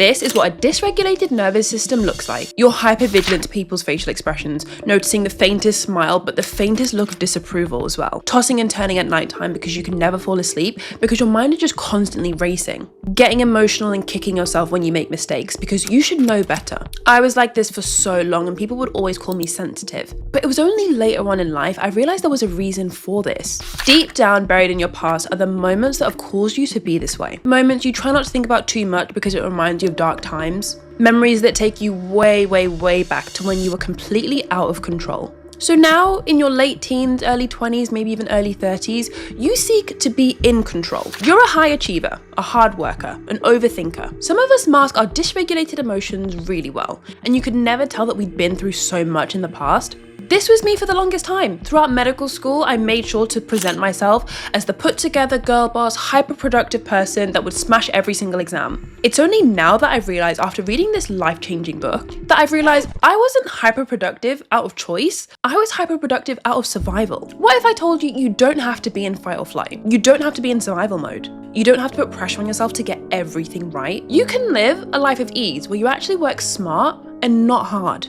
This is what a dysregulated nervous system looks like. Your hyper-vigilant people's facial expressions, noticing the faintest smile but the faintest look of disapproval as well. Tossing and turning at nighttime because you can never fall asleep because your mind is just constantly racing. Getting emotional and kicking yourself when you make mistakes because you should know better. I was like this for so long and people would always call me sensitive. But it was only later on in life I realized there was a reason for this. Deep down buried in your past are the moments that have caused you to be this way. Moments you try not to think about too much because it reminds you of dark times. Memories that take you way, way, way back to when you were completely out of control. So now, in your late teens, early 20s, maybe even early 30s, you seek to be in control. You're a high achiever, a hard worker, an overthinker. Some of us mask our dysregulated emotions really well, and you could never tell that we'd been through so much in the past. This was me for the longest time. Throughout medical school, I made sure to present myself as the put-together girl boss, hyper-productive person that would smash every single exam. It's only now that I've realized, after reading this life-changing book, that I've realized I wasn't hyper-productive out of choice. I was hyper-productive out of survival. What if I told you you don't have to be in fight or flight? You don't have to be in survival mode. You don't have to put pressure on yourself to get everything right. You can live a life of ease where you actually work smart and not hard.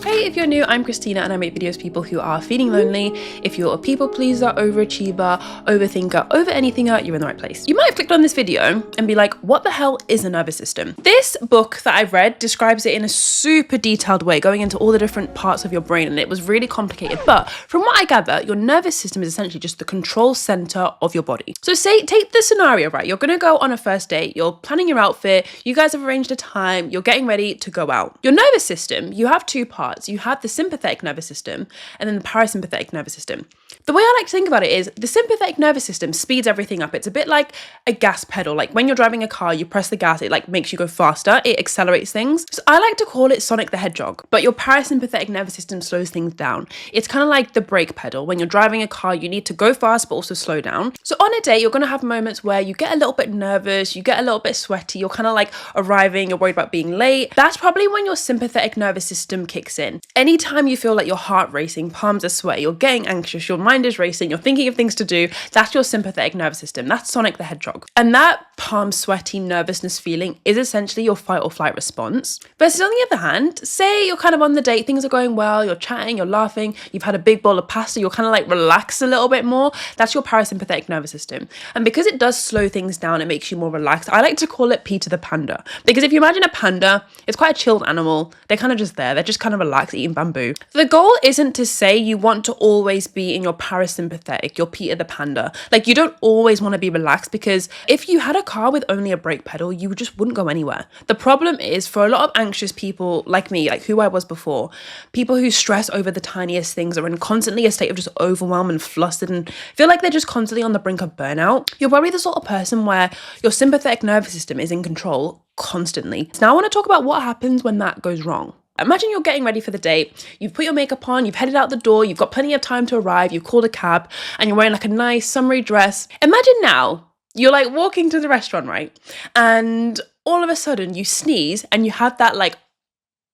Hey, if you're new, I'm Christina and I make videos for people who are feeling lonely. If you're a people pleaser, overachiever, overthinker, over anythinger, you're in the right place. You might have clicked on this video and be like, what the hell is a nervous system? This book that I've read describes it in a super detailed way, going into all the different parts of your brain, and it was really complicated. But from what I gather, your nervous system is essentially just the control center of your body. So take the scenario, right? You're gonna go on a first date, you're planning your outfit, you guys have arranged a time, you're getting ready to go out. Your nervous system, you have two parts. You have the sympathetic nervous system and then the parasympathetic nervous system. The way I like to think about it is the sympathetic nervous system speeds everything up. It's a bit like a gas pedal. Like when you're driving a car, you press the gas, it like makes you go faster. It accelerates things. So I like to call it Sonic the Hedgehog, but your parasympathetic nervous system slows things down. It's kind of like the brake pedal. When you're driving a car, you need to go fast, but also slow down. So on a date, you're going to have moments where you get a little bit nervous, you get a little bit sweaty, you're kind of like arriving, you're worried about being late. That's probably when your sympathetic nervous system kicks in. Anytime you feel like your heart racing, palms are sweaty, you're getting anxious, your mind is racing, you're thinking of things to do, that's your sympathetic nervous system. That's Sonic the Hedgehog. And that palm sweaty nervousness feeling is essentially your fight or flight response. Versus on the other hand, say you're kind of on the date, things are going well, you're chatting, you're laughing, you've had a big bowl of pasta, you're kind of like relaxed a little bit more. That's your parasympathetic nervous system. And because it does slow things down, it makes you more relaxed. I like to call it Peter the Panda. Because if you imagine a panda, it's quite a chilled animal. They're kind of just there. They're just kind of relaxed, eating bamboo. The goal isn't to say you want to always be in your parasympathetic, your Peter the Panda. Like you don't always want to be relaxed, because if you had a car with only a brake pedal, you just wouldn't go anywhere. The problem is for a lot of anxious people like me, like who I was before, people who stress over the tiniest things are in constantly a state of just overwhelm and flustered and feel like they're just constantly on the brink of burnout. You're probably the sort of person where your sympathetic nervous system is in control constantly. So now I want to talk about what happens when that goes wrong. Imagine you're getting ready for the date, you've put your makeup on, you've headed out the door, you've got plenty of time to arrive, you've called a cab, and you're wearing like a nice summery dress. Imagine now, you're like walking to the restaurant, right? And all of a sudden you sneeze and you have that like,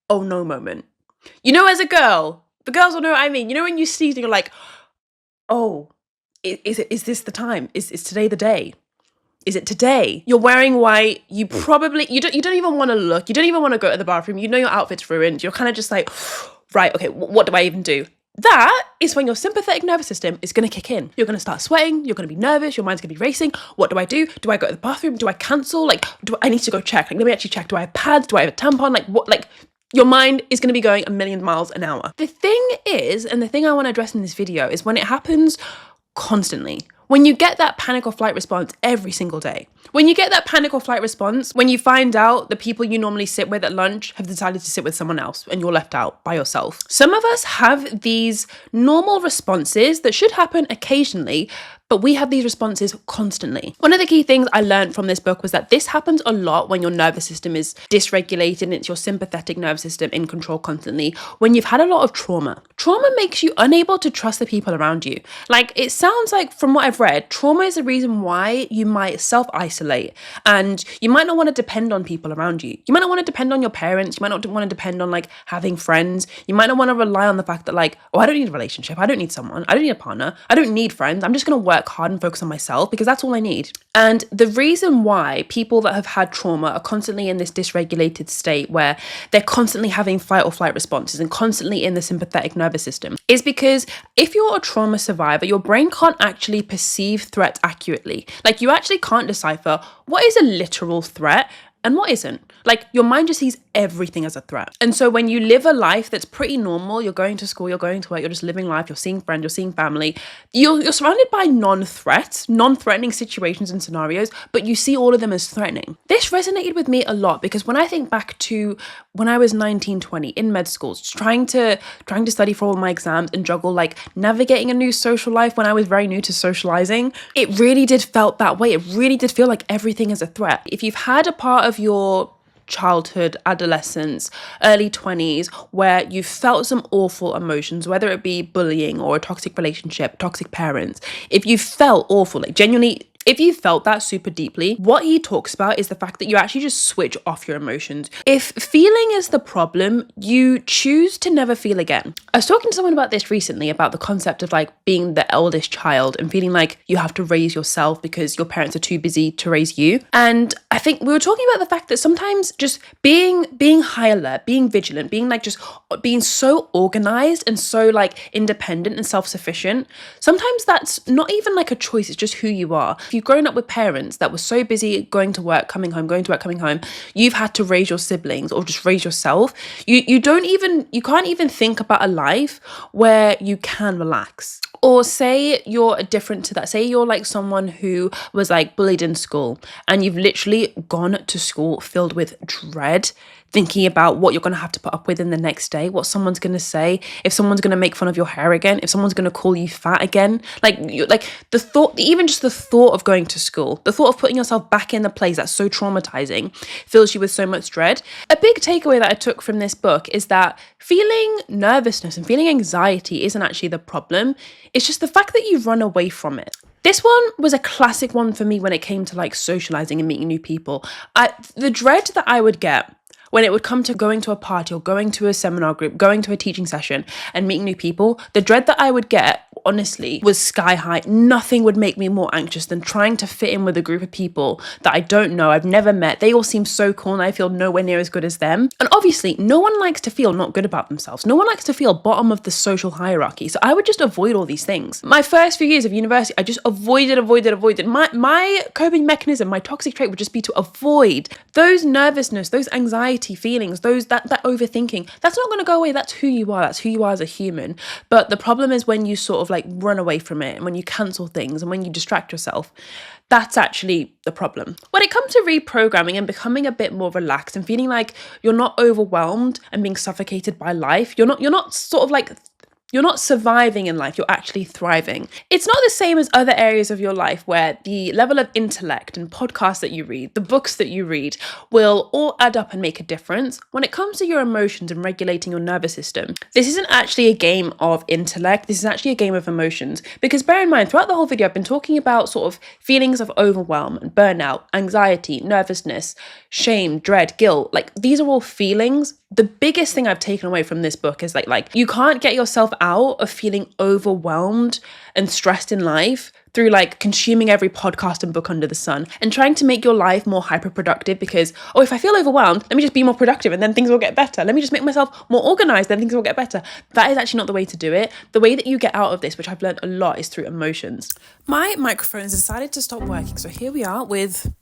oh no moment. You know, as a girl, the girls will know what I mean. You know when you sneeze and you're like, oh, is this the time? Is today the day? Is it today? You're wearing white. You don't even want to look. You don't even want to go to the bathroom. You know your outfit's ruined. You're kind of just like, right, okay, what do I even do? That is when your sympathetic nervous system is going to kick in. You're going to start sweating. You're going to be nervous. Your mind's going to be racing. What do I do? Do I go to the bathroom? Do I cancel? Like, I need to go check. Like, let me actually check. Do I have pads? Do I have a tampon? Like, what? Like, your mind is going to be going a million miles an hour. The thing is, and the thing I want to address in this video is when it happens constantly. When you get that panic or flight response every single day. When you get that panic or flight response, when you find out the people you normally sit with at lunch have decided to sit with someone else and you're left out by yourself. Some of us have these normal responses that should happen occasionally, but we have these responses constantly. One of the key things I learned from this book was that this happens a lot when your nervous system is dysregulated and it's your sympathetic nervous system in control constantly, when you've had a lot of trauma. Trauma makes you unable to trust the people around you. Like, it sounds like, from what I've read, trauma is the reason why you might self-isolate and you might not want to depend on people around you. You might not want to depend on your parents. You might not want to depend on like having friends. You might not want to rely on the fact that like, oh, I don't need a relationship. I don't need someone. I don't need a partner. I don't need friends. I'm just going to work work hard and focus on myself because that's all I need. And the reason why people that have had trauma are constantly in this dysregulated state where they're constantly having fight or flight responses and constantly in the sympathetic nervous system is because if you're a trauma survivor, your brain can't actually perceive threats accurately. Like, you actually can't decipher what is a literal threat and what isn't. Like, your mind just sees everything as a threat. And so when you live a life that's pretty normal, you're going to school, you're going to work, you're just living life, you're seeing friends, you're seeing family, you're surrounded by non-threatening situations and scenarios, but you see all of them as threatening. This resonated with me a lot because when I think back to when I was 19, 20 in med schools, trying to study for all my exams and juggle like navigating a new social life when I was very new to socializing, it really did felt that way. It really did feel like everything is a threat. If you've had a part of your childhood, adolescence, early 20s, where you felt some awful emotions, whether it be bullying or a toxic relationship, toxic parents, if you felt awful, like genuinely, if you felt that super deeply, what he talks about is the fact that you actually just switch off your emotions. If feeling is the problem, you choose to never feel again. I was talking to someone about this recently, about the concept of like being the eldest child and feeling like you have to raise yourself because your parents are too busy to raise you. And I think we were talking about the fact that sometimes just being high alert, being vigilant, being so organized and so like independent and self-sufficient, sometimes that's not even like a choice, it's just who you are. If you've grown up with parents that were so busy going to work, coming home, going to work, coming home, you've had to raise your siblings or just raise yourself. You can't even think about a life where you can relax. Or say you're different to that. Say you're like someone who was like bullied in school and you've literally gone to school filled with dread, thinking about what you're going to have to put up with in the next day, what someone's going to say, if someone's going to make fun of your hair again, if someone's going to call you fat again. Like the thought, even just the thought of going to school, the thought of putting yourself back in a place that's so traumatizing fills you with so much dread. A big takeaway that I took from this book is that feeling nervousness and feeling anxiety isn't actually the problem. It's just the fact that you run away from it. This one was a classic one for me when it came to like socializing and meeting new people. The dread that I would get when it would come to going to a party or going to a seminar group, going to a teaching session and meeting new people, the dread that I would get, honestly, was sky high. Nothing would make me more anxious than trying to fit in with a group of people that I don't know, I've never met. They all seem so cool and I feel nowhere near as good as them. And obviously, no one likes to feel not good about themselves. No one likes to feel bottom of the social hierarchy. So I would just avoid all these things. My first few years of university, I just avoided. My coping mechanism, my toxic trait would just be to avoid those nervousness, those anxiety feelings, that overthinking. That's not going to go away. That's who you are. That's who you are as a human. But the problem is when you sort of like run away from it and when you cancel things and when you distract yourself. That's actually the problem. When it comes to reprogramming and becoming a bit more relaxed and feeling like you're not overwhelmed and being suffocated by life, you're not surviving in life, you're actually thriving. It's not the same as other areas of your life where the level of intellect and podcasts that you read, the books that you read will all add up and make a difference. When it comes to your emotions and regulating your nervous system, this isn't actually a game of intellect, this is actually a game of emotions. Because bear in mind, throughout the whole video, I've been talking about sort of feelings of overwhelm and burnout, anxiety, nervousness, shame, dread, guilt. Like, these are all feelings. The biggest thing I've taken away from this book is like you can't get yourself out of feeling overwhelmed and stressed in life through like consuming every podcast and book under the sun and trying to make your life more hyper-productive because, if I feel overwhelmed, let me just be more productive and then things will get better. Let me just make myself more organized, then things will get better. That is actually not the way to do it. The way that you get out of this, which I've learned a lot, is through emotions. My microphone has decided to stop working, so here we are with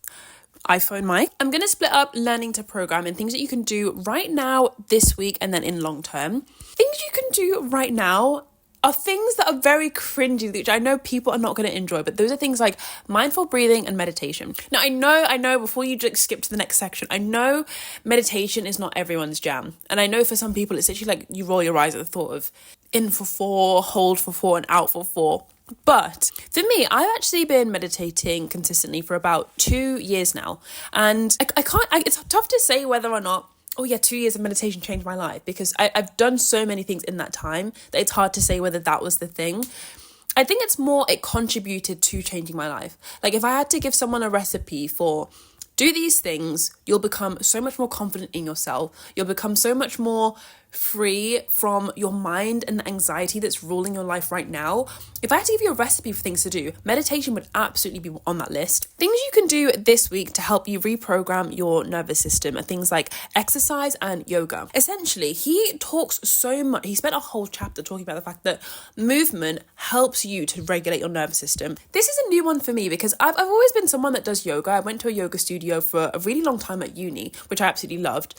iPhone mic. I'm going to split up learning to program in things that you can do right now, this week, and then in long term. Things you can do right now are things that are very cringy, which I know people are not going to enjoy, but those are things like mindful breathing and meditation. Now, I know before you just skip to the next section, I know meditation is not everyone's jam. And I know for some people, it's literally like you roll your eyes at the thought of in for 4, hold for 4, and out for 4. But for me, I've actually been meditating consistently for about 2 years now. And it's tough to say whether or not, 2 years of meditation changed my life, because I've done so many things in that time that it's hard to say whether that was the thing. I think it's more it contributed to changing my life. Like, if I had to give someone a recipe for do these things, you'll become so much more confident in yourself. You'll become so much more free from your mind and the anxiety that's ruling your life right now, if I had to give you a recipe for things to do, meditation would absolutely be on that list. Things you can do this week to help you reprogram your nervous system are things like exercise and yoga. Essentially, he talks so much, he spent a whole chapter talking about the fact that movement helps you to regulate your nervous system. This is a new one for me because I've always been someone that does yoga. I went to a yoga studio for a really long time at uni, which I absolutely loved.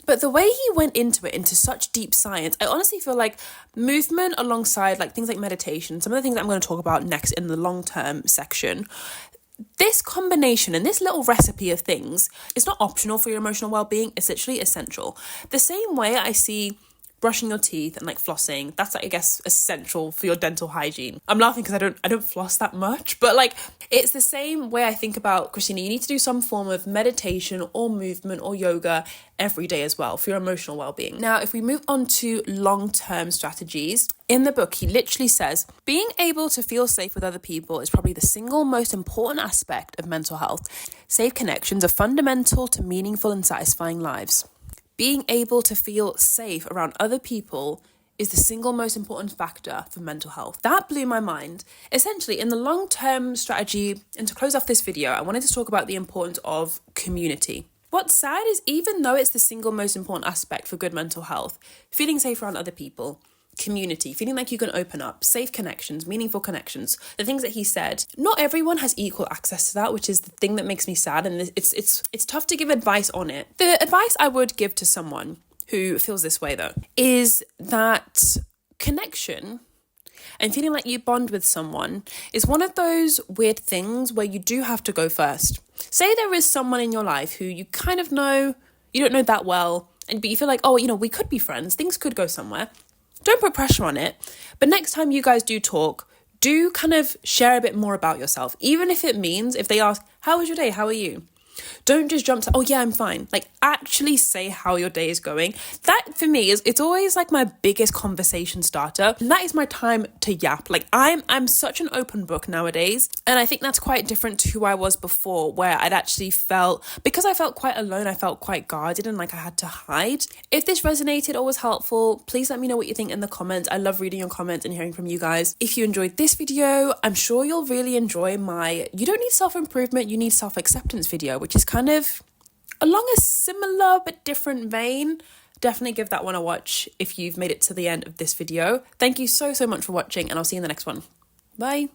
But the way he went into it, into such deep science, I honestly feel like movement alongside like things like meditation, some of the things that I'm going to talk about next in the long-term section, this combination and this little recipe of things is not optional for your emotional well-being. It's literally essential. The same way I see brushing your teeth and like flossing, that's like, I guess, essential for your dental hygiene. I'm laughing because I don't floss that much, but like it's the same way I think about, Christina, you need to do some form of meditation or movement or yoga every day as well for your emotional well-being. Now, if we move on to long-term strategies, in the book, he literally says, being able to feel safe with other people is probably the single most important aspect of mental health. Safe connections are fundamental to meaningful and satisfying lives. Being able to feel safe around other people is the single most important factor for mental health. That blew my mind. Essentially, in the long-term strategy, and to close off this video, I wanted to talk about the importance of community. What's sad is even though it's the single most important aspect for good mental health, feeling safe around other people, community, feeling like you can open up, safe connections, meaningful connections, the things that he said, not everyone has equal access to that, which is the thing that makes me sad, and it's tough to give advice on it. The advice I would give to someone who feels this way though is that connection and feeling like you bond with someone is one of those weird things where you do have to go first. Say there is someone in your life who you kind of know, you don't know that well, but you feel like, oh, we could be friends, things could go somewhere. Don't put pressure on it, but next time you guys do talk, do kind of share a bit more about yourself. Even if it means, if they ask, how was your day? How are you? Don't just jump to, oh yeah, I'm fine. Like actually say how your day is going. That for me it's always like my biggest conversation starter. And that is my time to yap. Like I'm such an open book nowadays. And I think that's quite different to who I was before, where I'd actually felt, because I felt quite alone, I felt quite guarded and like I had to hide. If this resonated or was helpful, please let me know what you think in the comments. I love reading your comments and hearing from you guys. If you enjoyed this video, I'm sure you'll really enjoy my You Don't Need Self-Improvement, You Need Self-Acceptance video, which is kind of along a similar but different vein. Definitely give that one a watch if you've made it to the end of this video. Thank you so much for watching, and I'll see you in the next one. Bye.